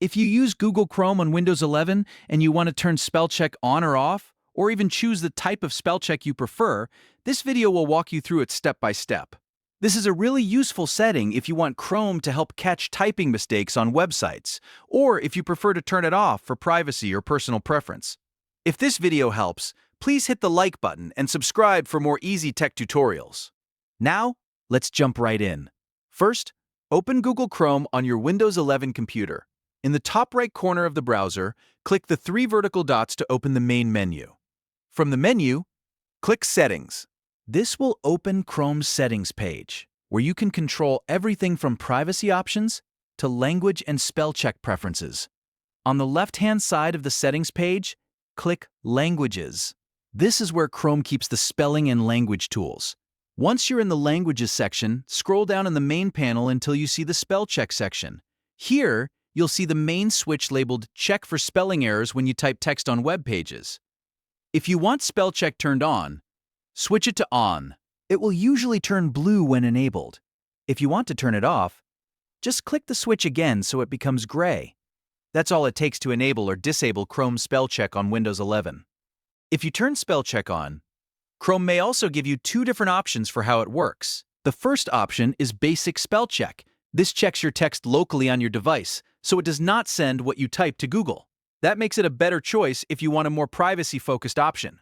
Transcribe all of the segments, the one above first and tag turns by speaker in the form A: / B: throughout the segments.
A: If you use Google Chrome on Windows 11 and you want to turn spell check on or off, or even choose the type of spell check you prefer, this video will walk you through it step by step. This is a really useful setting if you want Chrome to help catch typing mistakes on websites, or if you prefer to turn it off for privacy or personal preference. If this video helps, please hit the like button and subscribe for more easy tech tutorials. Now, let's jump right in. First, open Google Chrome on your Windows 11 computer. In the top right corner of the browser, click the three vertical dots to open the main menu. From the menu, click Settings. This will open Chrome's settings page, where you can control everything from privacy options to language and spell check preferences. On the left-hand side of the settings page, click Languages. This is where Chrome keeps the spelling and language tools. Once you're in the Languages section, scroll down in the main panel until you see the Spell Check section. Here, you'll see the main switch labeled Check for Spelling Errors when you type text on web pages. If you want spell check turned on, switch it to On. It will usually turn blue when enabled. If you want to turn it off, just click the switch again so it becomes gray. That's all it takes to enable or disable Chrome spell check on Windows 11. If you turn spell check on, Chrome may also give you two different options for how it works. The first option is Basic Spell Check. This checks your text locally on your device, so it does not send what you type to Google. That makes it a better choice if you want a more privacy-focused option.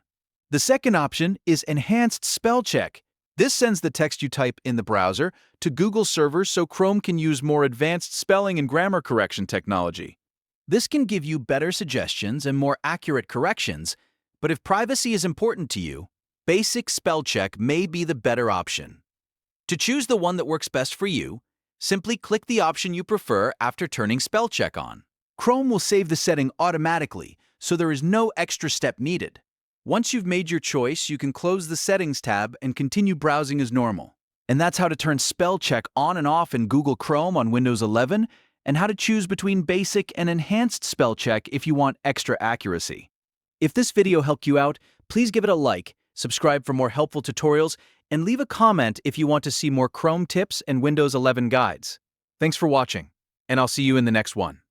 A: The second option is Enhanced Spell Check. This sends the text you type in the browser to Google servers so Chrome can use more advanced spelling and grammar correction technology. This can give you better suggestions and more accurate corrections, but if privacy is important to you, Basic Spell Check may be the better option. To choose the one that works best for you, simply click the option you prefer after turning spell check on. Chrome will save the setting automatically, so there is no extra step needed. Once you've made your choice, you can close the Settings tab and continue browsing as normal. And that's how to turn spell check on and off in Google Chrome on Windows 11, and how to choose between basic and enhanced spell check if you want extra accuracy. If this video helped you out, please give it a like, subscribe for more helpful tutorials, and leave a comment if you want to see more Chrome tips and Windows 11 guides. Thanks for watching, and I'll see you in the next one.